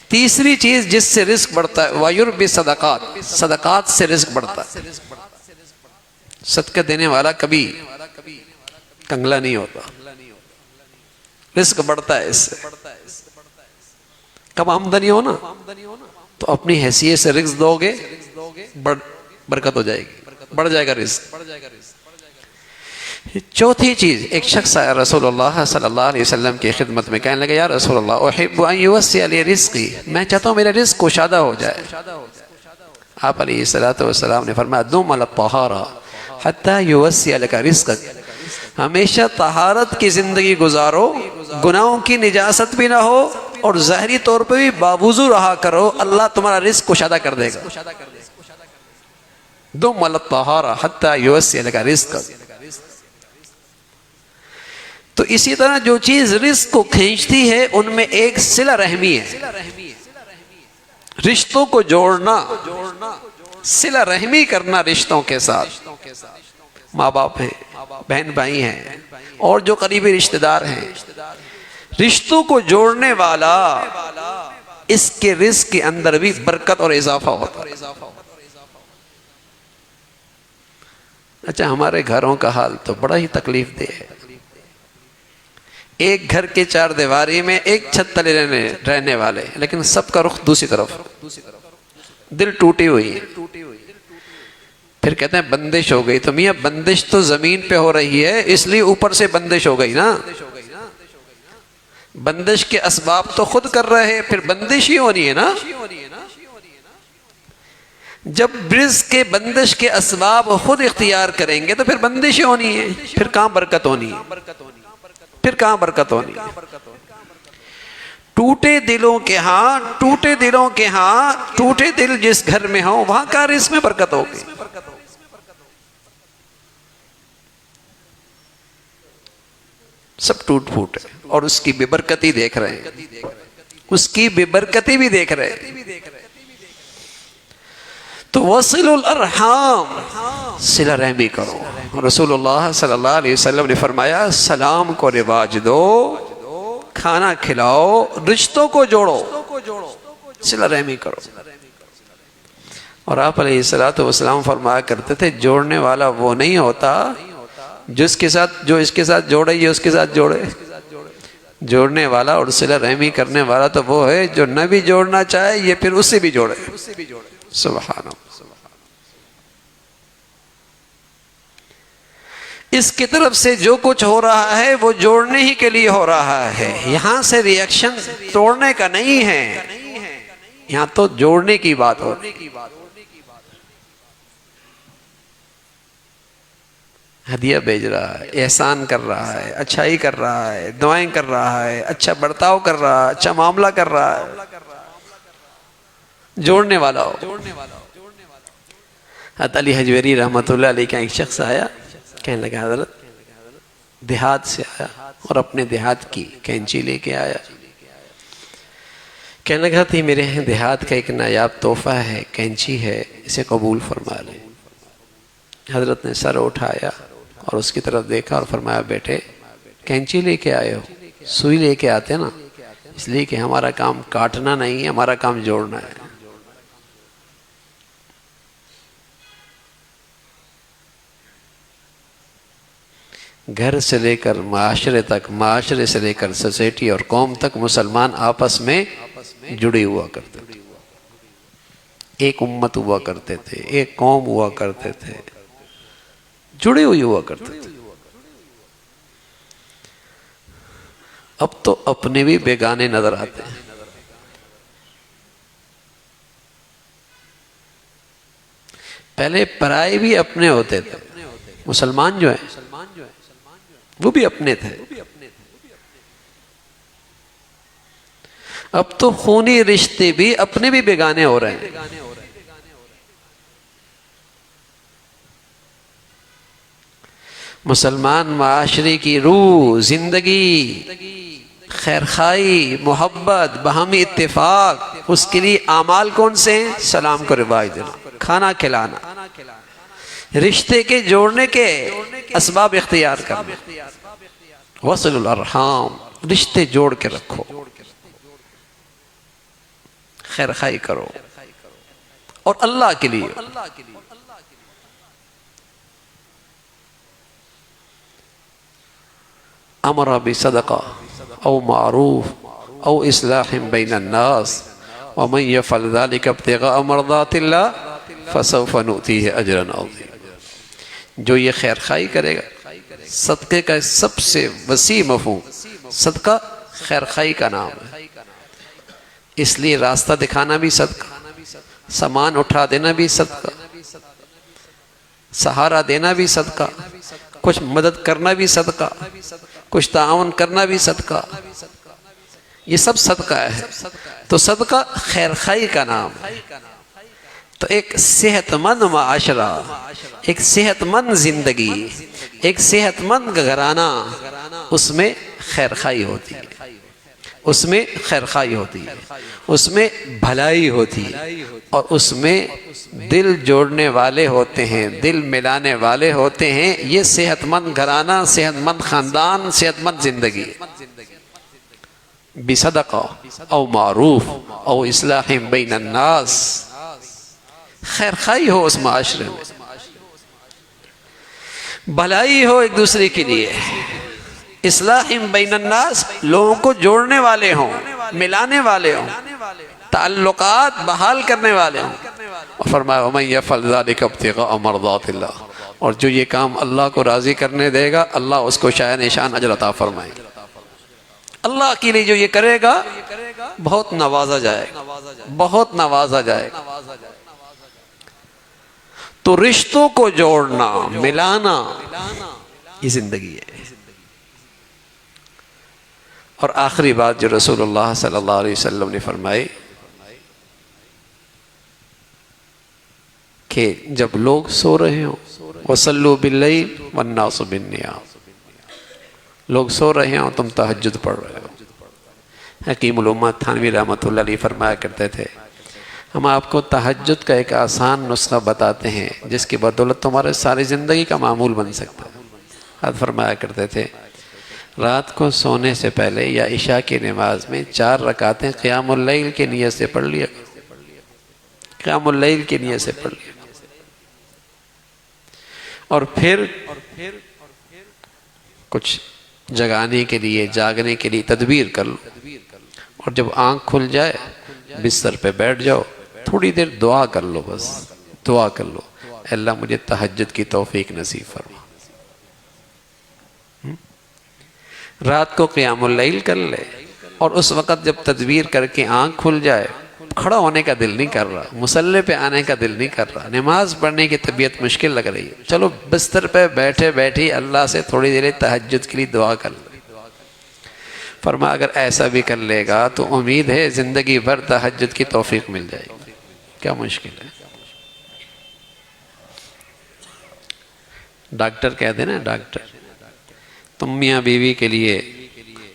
تیسری چیز جس سے رزق بڑھتا ہے وَيُرْبِ صدقات، صدقات سے رزق بڑھتا ہے۔ صدقہ دینے والا کبھی کنگلا نہیں ہوتا، رزق بڑھتا ہے اس سے۔ کم آمدنی ہو نا تو اپنی حیثیت سے رزق دو گے، برکت ہو جائے گی، بڑھ جائے گا رزق۔ چوتھی چیز، ایک شخص آیا رسول اللہ صلی اللہ علیہ وسلم کی خدمت میں، کہنے لگا یا رسول اللہ احب ان یوسع لی رزقی، میں چاہتا ہوں میرا رزق کشادہ ہو جائے۔ آپ علیہ السلام نے فرمایا دم علی الطہارہ حتی یوسع لک رزقک، ہمیشہ طہارت کی زندگی گزارو، گناہوں کی نجاست بھی نہ ہو اور ظاہری طور پہ بھی باوضو رہا کرو، اللہ تمہارا رزق کشادہ کر دے گا۔ دم علی الطہارہ حتی یوسع لک رزقک۔ تو اسی طرح جو چیز رزق کو کھینچتی ہے ان میں ایک صلہ رحمی ہے، رشتوں کو جوڑنا، صلہ رحمی کرنا رشتوں کے ساتھ، ماں باپ ہیں، بہن بھائی ہیں اور جو قریبی رشتہ دار ہیں، رشتوں کو جوڑنے والا اس کے رزق کے اندر بھی برکت اور اضافہ ہوتا ہے۔ اچھا ہمارے گھروں کا حال تو بڑا ہی تکلیف دہ ہے، ایک گھر کے چار دیواری میں ایک چھت تلے رہنے والے، لیکن سب کا رخ دوسری طرف، دل ٹوٹی ہوئی ہے۔ پھر کہتے ہیں بندش ہو گئی، تو میاں بندش تو زمین پہ ہو رہی ہے اس لیے اوپر سے بندش ہو گئی نا، بندش کے اسباب تو خود کر رہے ہیں، پھر بندش ہی ہونی ہے نا۔ جب رزق کے بندش کے اسباب خود اختیار کریں گے تو پھر بندش ہی ہونی ہے، پھر کہاں برکت ہونی ہے، پھر کہاں برکت ہونی ہے۔ ٹوٹے دلوں کے ہاں، ٹوٹے دلوں کے ہاں، ٹوٹے دل جس گھر میں ہوں وہاں کا رزق میں برکت ہوگی۔ سب ٹوٹ پھوٹ ہے اور اس کی بے برکتی دیکھ رہے ہیں، اس کی بے برکتی بھی دیکھ رہے ہیں۔ تو وصل الارحام، صلہ رحمی کرو۔ رسول اللہ صلی اللہ علیہ وسلم نے فرمایا سلام کو رواج دو، کھانا کھلاؤ، رشتوں کو جوڑو، صلہ رحمی کرو۔ اور آپ علیہ السلام فرمایا کرتے تھے جوڑنے والا وہ نہیں ہوتا جو اس کے ساتھ جوڑے یہ اس کے ساتھ جوڑے، جوڑنے والا اور صلہ رحمی کرنے والا تو وہ ہے جو نہ بھی جوڑنا چاہے یہ پھر اس سے بھی جوڑے۔ سبحان اللہ۔ اس کی طرف سے جو کچھ ہو رہا ہے وہ جوڑنے ہی کے لیے ہو رہا ہے، یہاں سے ری ایکشن توڑنے کا نہیں ہے، یہاں تو جوڑنے کی بات ہو رہی ہے۔ ہدیہ بھیج رہا ہے، احسان کر رہا ہے، اچھائی کر رہا ہے، دعائیں کر رہا ہے، اچھا برتاؤ کر رہا ہے، اچھا معاملہ کر رہا ہے، جوڑنے والا ہو۔ حضرت علی حجویری رحمۃ اللہ علیہ کا ایک شخص آیا، کہنے لگا حضرت دیہات سے آیا اور اپنے دیہات کی کینچی لے کے آیا، کہنے لگا تھی میرے دیہات کا ایک نایاب تحفہ ہے، کینچی ہے، اسے قبول فرما لیں۔ حضرت نے سر اٹھایا اور اس کی طرف دیکھا اور فرمایا بیٹے کینچی لے کے آئے ہو، سوئی لے کے آتے نا، اس لیے کہ ہمارا کام کاٹنا نہیں ہے، ہمارا کام جوڑنا ہے۔ گھر سے لے کر معاشرے تک، معاشرے سے لے کر سوسائٹی اور قوم تک مسلمان آپس میں جڑے ہوا کرتے تھے، ایک امت ہوا کرتے تھے، ایک قوم ہوا کرتے تھے، جڑے ہوئے ہوا کرتے تھے۔ اب تو اپنے بھی بیگانے نظر آتے ہیں۔ پہلے پرائے بھی اپنے ہوتے تھے، مسلمان جو ہیں وہ بھی اپنے تھے، اب تو خونی رشتے بھی اپنے بھی بیگانے ہو رہے ہیں۔ مسلمان معاشرے کی روح، زندگی، خیرخوائی، محبت، باہمی اتفاق، اس کے لیے اعمال کون سے ہیں؟ سلام کو رواج دینا، کھانا کھلانا، رشتے کے جوڑنے کے اسباب اختیار کرنا، وصل الارحام، رشتے جوڑ کے رکھو، خیرخوائی کرو، اور اللہ کے لیے۔ امر بصدقہ او معروف او اصلاح بین الناس ومن يفعل ذلك ابتغاء مرضات اللہ فسوف نؤتیہ اجرا عظیما۔ جو یہ خیرخوائی کرے گا، صدقے کا سب سے وسیع مفہوم صدقہ خیرخوائی کا نام ہے، اس لیے راستہ دکھانا بھی صدقہ، سامان اٹھا دینا بھی صدقہ، سہارا دینا بھی صدقہ، کچھ مدد کرنا بھی صدقہ، کچھ تعاون کرنا بھی صدقہ، یہ سب صدقہ ہے۔ تو صدقہ خیرخوائی کا نام ہے۔ تو ایک صحت مند معاشرہ، ایک صحت مند زندگی، ایک صحت مند گھرانہ، اس میں خیرخوائی ہوتی ہے، اس میں خیرخوائی ہوتی ہے، اس میں بھلائی ہوتی ہے، اور اس میں دل جوڑنے والے ہوتے ہیں، دل ملانے والے ہوتے ہیں۔ یہ صحت مند گھرانہ، صحت مند خاندان، صحت مند زندگی۔ بصدقہ او معروف او اصلاح بین الناس، خیرخوائی ہو اس معاشرے میں، بھلائی ہو ایک دوسرے کے لیے، اصلاح بین الناس، لوگوں کو جوڑنے والے ہوں، ملانے والے ہوں، تعلقات بحال کرنے والے ہوں۔ اور فرمایا وَمَن يَفْعَلْ ذَلِكَ ابْتِغَاءَ مَرْضَاتِ اللَّهِ، اور جو یہ کام اللہ کو راضی کرنے دے گا، اللہ اس کو شایع نشان اجر عطا فرمائے گا۔ اللہ کے لیے جو یہ کرے گا بہت نوازا جائے گا، بہت نوازا جائے گا۔ تو رشتوں کو جوڑنا، ملانا، یہ زندگی ہے۔ اور آخری بات جو رسول اللہ صلی اللہ علیہ وسلم نے فرمائی کہ جب لوگ سو رہے ہوں، وَصَلُّوا بِاللَّيْلِ وَالنَّاسُ بِالنِّيَامِ، لوگ سو رہے ہوں تم تہجد پڑھ رہے ہو۔ حکیم الامت تھانوی رحمۃ اللہ علیہ فرمایا کرتے تھے ہم آپ کو تہجد کا ایک آسان نسخہ بتاتے ہیں جس کی بدولت تمہارے ساری زندگی کا معمول بن سکتا ہے۔ حضرت فرمایا کرتے تھے رات کو سونے سے پہلے یا عشاء کی نماز میں 4 رکعتیں قیام اللیل کی نیت سے پڑھ لیا، قیام اللیل کی نیت سے پڑھ لیا، اور پھر کچھ جگانے کے لیے، جاگنے کے لیے تدبیر کر لو، اور جب آنکھ کھل جائے بستر پہ بیٹھ جاؤ، تھوڑی دیر دعا کر لو، بس دعا کر لو، اے اللہ مجھے تہجد کی توفیق نصیب فرما۔ رات کو قیام اللیل کر لے، اور اس وقت جب تدبیر کر کے آنکھ کھل جائے، کھڑا ہونے کا دل نہیں کر رہا، مصلی پہ آنے کا دل نہیں کر رہا، نماز پڑھنے کی طبیعت مشکل لگ رہی ہے، چلو بستر پہ بیٹھے بیٹھی اللہ سے تھوڑی دیر تہجد کے لیے دعا کر لے۔ فرمایا اگر ایسا بھی کر لے گا تو امید ہے زندگی بھر تہجد کی توفیق مل جائے گی۔ کیا مشکل ہے؟ ڈاکٹر کہتے ہیں نا، ڈاکٹر تم میاں بیوی کے لیے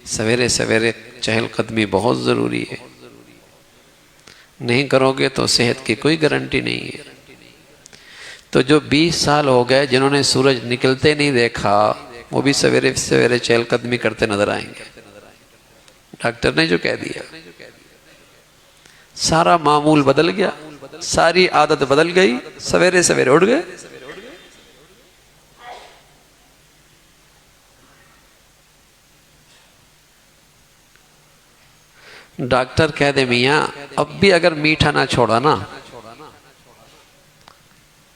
سویرے سویرے چہل قدمی بہت ضروری ہے، نہیں کرو گے تو صحت کی کوئی گارنٹی نہیں ہے۔ تو جو 20 سال ہو گئے جنہوں نے سورج نکلتے نہیں دیکھا وہ بھی سویرے سویرے چہل قدمی کرتے نظر آئیں گے۔ ڈاکٹر نے جو کہہ دیا، سارا معمول بدل گیا، ساری عادت بدل گئی، سویرے سویرے اٹھ گئے۔ ڈاکٹر کہہ دے میاں اب بھی اگر میٹھا نہ چھوڑا نا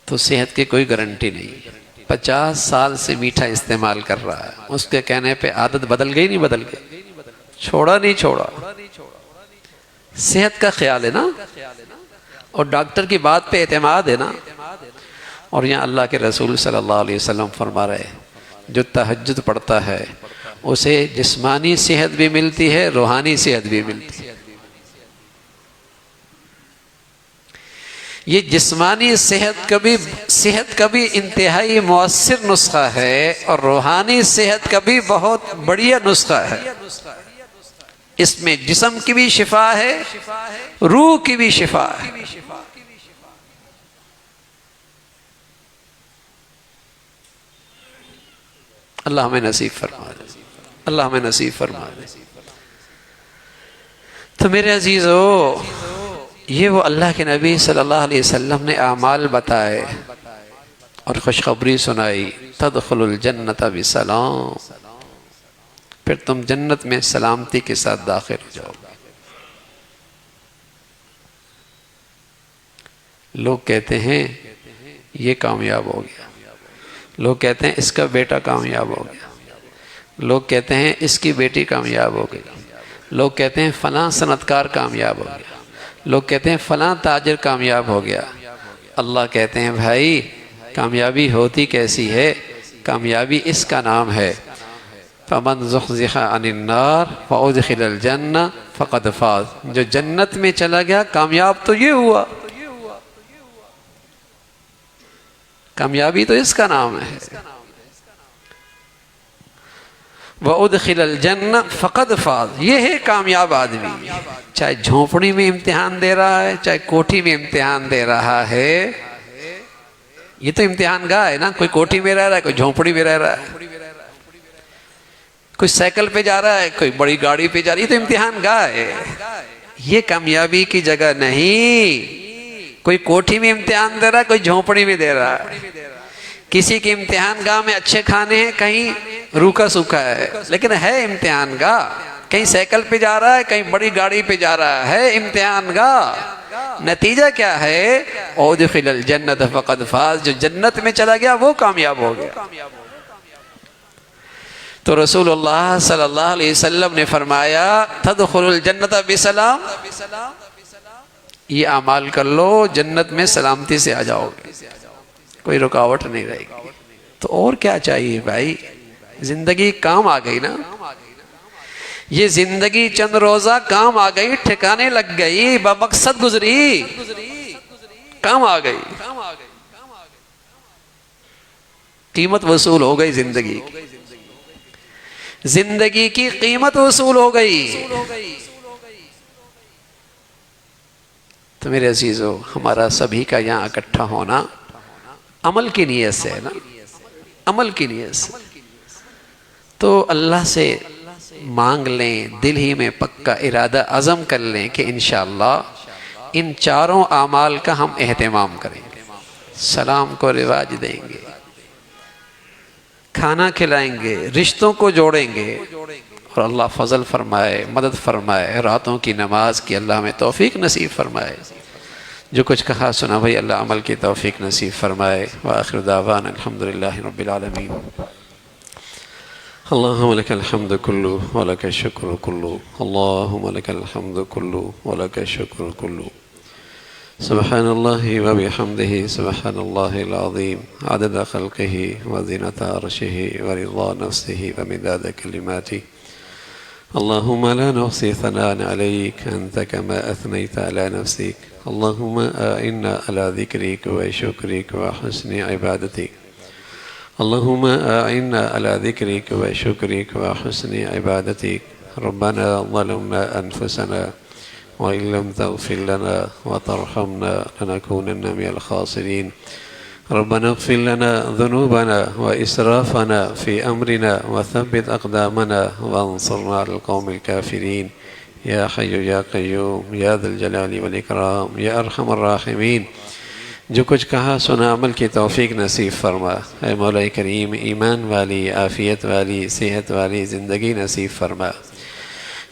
تو صحت کی کوئی گارنٹی نہیں. 50 سال سے میٹھا استعمال کر رہا ہے, اس کے کہنے پہ عادت بدل گئی نہیں بدل گئی؟ چھوڑا نہیں چھوڑا. صحت کا خیال ہے نا, اور ڈاکٹر کی بات پہ اعتماد ہے نا. اور یہاں اللہ کے رسول صلی اللہ علیہ وسلم فرما رہے جو تہجد پڑھتا ہے اسے جسمانی صحت بھی ملتی ہے, روحانی صحت بھی ملتی ہے. یہ جسمانی صحت کا بھی انتہائی مؤثر نسخہ ہے, اور روحانی صحت کا بھی بہت بڑھیا نسخہ ہے. اس میں جسم کی بھی شفا ہے, روح کی بھی شفا ہے. اللہ ہمیں نصیب فرما دے, اللہ ہمیں نصیب فرما دے. تو میرے عزیزو, یہ وہ اللہ کے نبی صلی اللہ علیہ وسلم نے اعمال بتائے اور خوشخبری سنائی, تدخل الجنت بسلام, پھر تم جنت میں سلامتی کے ساتھ داخل ہو جاؤ گے. لوگ کہتے ہیں یہ کامیاب ہو گیا, لوگ کہتے ہیں اس کا بیٹا کامیاب ہو گیا, لوگ کہتے ہیں اس کی بیٹی کامیاب ہو گئی, لوگ کہتے ہیں فلاں صنعتکار کامیاب ہو گیا, لوگ کہتے ہیں فلاں تاجر کامیاب ہو گیا. اللہ کہتے ہیں بھائی کامیابی ہوتی کیسی ہے؟ کامیابی اس کا نام ہے فَمَنْ زُحْزِحَ عَنِ النَّارِ وَأُدْخِلَ الْجَنَّةَ فَقَدْ فَازَ. جو جنت میں چلا گیا کامیاب تو یہ ہوا, کامیابی تو اس کا نام ہے. وَأُدْخِلَ الْجَنَّةَ فَقَدْ فَازَ, یہ ہے کامیاب آدمی. چاہے جھونپڑی میں امتحان دے رہا ہے, چاہے کوٹھی میں امتحان دے رہا ہے, یہ تو امتحان گاہ ہے نا. کوئی کوٹھی میں رہ رہا ہے, کوئی جھونپڑی میں رہ رہا ہے, کوئی سائیکل پہ جا رہا ہے, کوئی بڑی گاڑی پہ جا رہا ہے, یہ تو امتحان گاہ ہے. یہ کامیابی کی جگہ نہیں. کوئی کوٹھی میں امتحان دے رہا ہے, کوئی جھونپڑی میں دے رہا ہے. کسی کے امتحان گاہ میں اچھے کھانے ہیں, کہیں روکھا سوکھا ہے, لیکن ہے امتحان گاہ. کہیں سائیکل پہ جا رہا ہے, کہیں بڑی گاڑی پہ جا رہا ہے, امتحان گاہ. نتیجہ کیا ہے؟ اُدْخِلَ الْجَنَّةَ فَقَدْ فَازَ, جو جنت میں چلا گیا وہ کامیاب ہو گیا. تو رسول اللہ صلی اللہ علیہ وسلم نے فرمایا تدخل الجنت بسلام, یہ اعمال کر لو جنت میں سلامتی سے آ جاؤ گے, کوئی رکاوٹ نہیں رہے گی. تو اور کیا چاہیے بھائی؟ زندگی کام آ گئی نا. یہ زندگی چند روزہ کام آ گئی, ٹھکانے لگ گئی, بمقصد گزری, کام آ گئی, قیمت وصول ہو گئی. زندگی کی قیمت وصول ہو گئی. تو میرے عزیزو, ہمارا سبھی کا یہاں اکٹھا ہونا عمل کی نیت سے ہے نا, عمل کی نیت سے. تو اللہ سے مانگ لیں, دل ہی میں پکا ارادہ عزم کر لیں کہ انشاءاللہ ان چاروں اعمال کا ہم اہتمام کریں گے. سلام کو رواج دیں گے, کھانا کھلائیں گے, رشتوں کو جوڑیں گے, اور اللہ فضل فرمائے, مدد فرمائے, راتوں کی نماز کی اللہ ہمیں توفیق نصیب فرمائے. جو کچھ کہا سنا بھائی اللہ عمل کی توفیق نصیب فرمائے. وآخر دعوانا الحمدللہ رب العالمین. اللہم لک الحمد کلو ولک الشکر کلو, اللہم لک الحمد کلو ولک الشکر کلو. سبحان اللہ وبحمدہ, سبحان اللہ العظیم, عدد خلقہ وزنۃ عرشہ ورضا نفسہ ومداد کلماتہ. اللہم لا نحصی ثناء علیک انت کما اثنیت علی نفسک. اللہم اعنا علی ذکرک وشکرک وحسن عبادتک. اللہم اعنا علی ذکرک وشکرک وحسن عبادتک. ربنا ظلمنا انفسنا وإن لم تغفر لنا وترحمنا لنكونن من الخاسرين. ربنا اغفر لنا ذنوبنا وإسرافنا في أمرنا وثبت أقدامنا وانصرنا على القوم الكافرين. يا حي يا قيوم يا ذا الجلال والإكرام يا أرحم الراحمين. جو کچھ کہا سنا عمل کی توفیق نصیب فرما. اے مولا کریم, ایمان والی, عافیت والی, صحت والی زندگی نصیب فرما.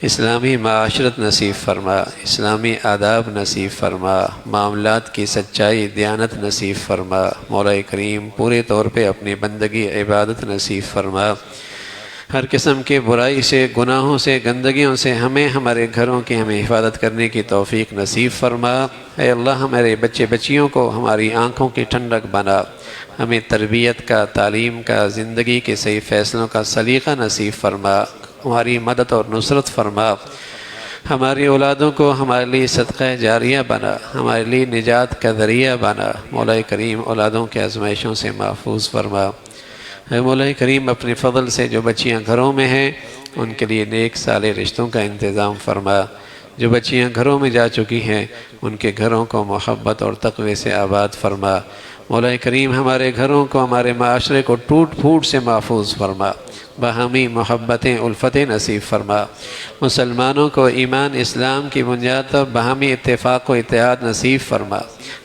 اسلامی معاشرت نصیب فرما، اسلامی آداب نصیب فرما، معاملات کی سچائی دیانت نصیب فرما۔ مولا کریم پورے طور پہ اپنی بندگی عبادت نصیب فرما۔ ہر قسم کے برائی سے، گناہوں سے، گندگیوں سے ہمیں، ہمارے گھروں کی ہمیں حفاظت کرنے کی توفیق نصیب فرما۔ اے اللہ ہمارے بچے بچیوں کو ہماری آنکھوں کی ٹھنڈک بنا، ہمیں تربیت کا، تعلیم کا، زندگی کے صحیح فیصلوں کا سلیقہ نصیب فرما، ہماری مدد اور نصرت فرما۔ ہماری اولادوں کو ہمارے لیے صدقہ جاریہ بنا، ہمارے لیے نجات کا ذریعہ بنا۔ مولا کریم اولادوں کے آزمائشوں سے محفوظ فرما۔ اے مولا کریم اپنے فضل سے جو بچیاں گھروں میں ہیں ان کے لیے نیک صالح رشتوں کا انتظام فرما۔ جو بچیاں گھروں میں جا چکی ہیں ان کے گھروں کو محبت اور تقوی سے آباد فرما۔ مولا کریم ہمارے گھروں کو، ہمارے معاشرے کو ٹوٹ پھوٹ سے محفوظ فرما۔ باہمی محبتیں، الفتیں نصیب فرما۔ مسلمانوں کو ایمان اسلام کی بنیاد پر باہمی اتفاق و اتحاد نصیب فرما۔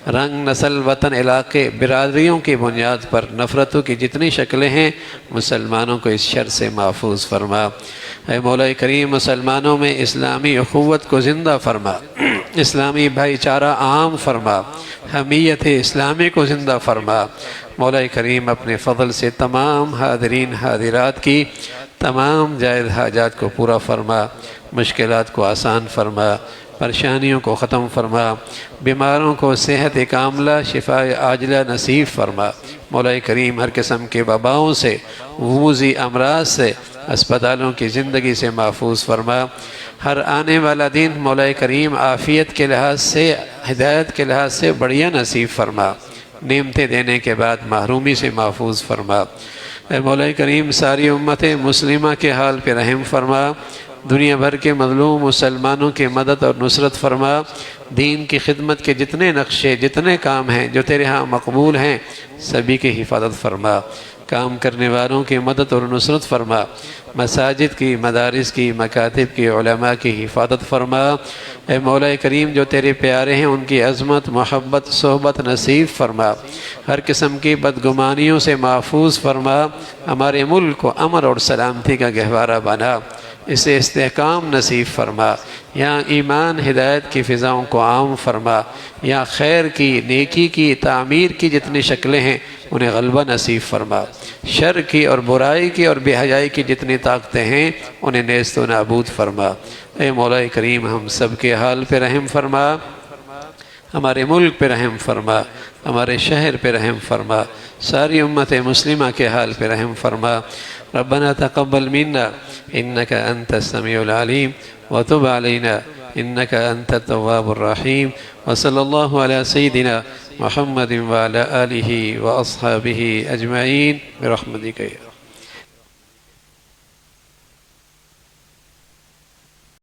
رنگ، نسل، وطن، علاقے، برادریوں کی بنیاد پر نفرتوں کی جتنی شکلیں ہیں مسلمانوں کو اس شر سے محفوظ فرما۔ اے مولا کریم مسلمانوں میں اسلامی اخوت کو زندہ فرما، اسلامی بھائی چارہ عام فرما، حمیت اسلامی کو زندہ فرما۔ مولا کریم اپنے فضل سے تمام حاضرین حاضرات کی تمام جائز حاجات کو پورا فرما، مشکلات کو آسان فرما، پریشانیوں کو ختم فرما، بیماروں کو صحت کاملہ، شفاء عاجلہ نصیب فرما۔ مولا کریم ہر قسم کے وباؤں سے، وبوزی امراض سے، اسپتالوں کی زندگی سے محفوظ فرما۔ ہر آنے والا دن مولا کریم عافیت کے لحاظ سے، ہدایت کے لحاظ سے بڑھیا نصیب فرما، نعمتیں دینے کے بعد محرومی سے محفوظ فرما۔ اے مولا کریم ساری امت مسلمہ کے حال پہ رحم فرما، دنیا بھر کے مظلوم مسلمانوں کی مدد اور نصرت فرما۔ دین کی خدمت کے جتنے نقشے، جتنے کام ہیں جو تیرے ہاں مقبول ہیں سبھی کی حفاظت فرما، کام کرنے والوں کی مدد اور نصرت فرما، مساجد کی، مدارس کی، مکاتب کی، علماء کی حفاظت فرما۔ اے مولا کریم جو تیرے پیارے ہیں ان کی عظمت، محبت، صحبت نصیب فرما، ہر قسم کی بدگمانیوں سے محفوظ فرما۔ ہمارے ملک کو امن اور سلامتی کا گہوارہ بنا، اسے استحکام نصیب فرما، یہاں ایمان ہدایت کی فضاؤں کو عام فرما، یہاں خیر کی، نیکی کی، تعمیر کی جتنی شکلیں ہیں انہیں غلبہ نصیب فرما، شر کی اور برائی کی اور بے حیائی کی جتنی طاقتیں ہیں انہیں نیست و نابود فرما۔ اے مولا کریم ہم سب کے حال پہ رحم فرما، ہمارے ملک پہ رحم فرما، ہمارے شہر پہ رحم فرما، ساری امت مسلمہ کے حال پہ رحم فرما۔ ربنا تقبل منا انك انت السميع العليم وتب علينا انك انت التواب الرحيم وصلى الله على سيدنا محمد وعلى آله واصحابه اجمعين برحمتك يا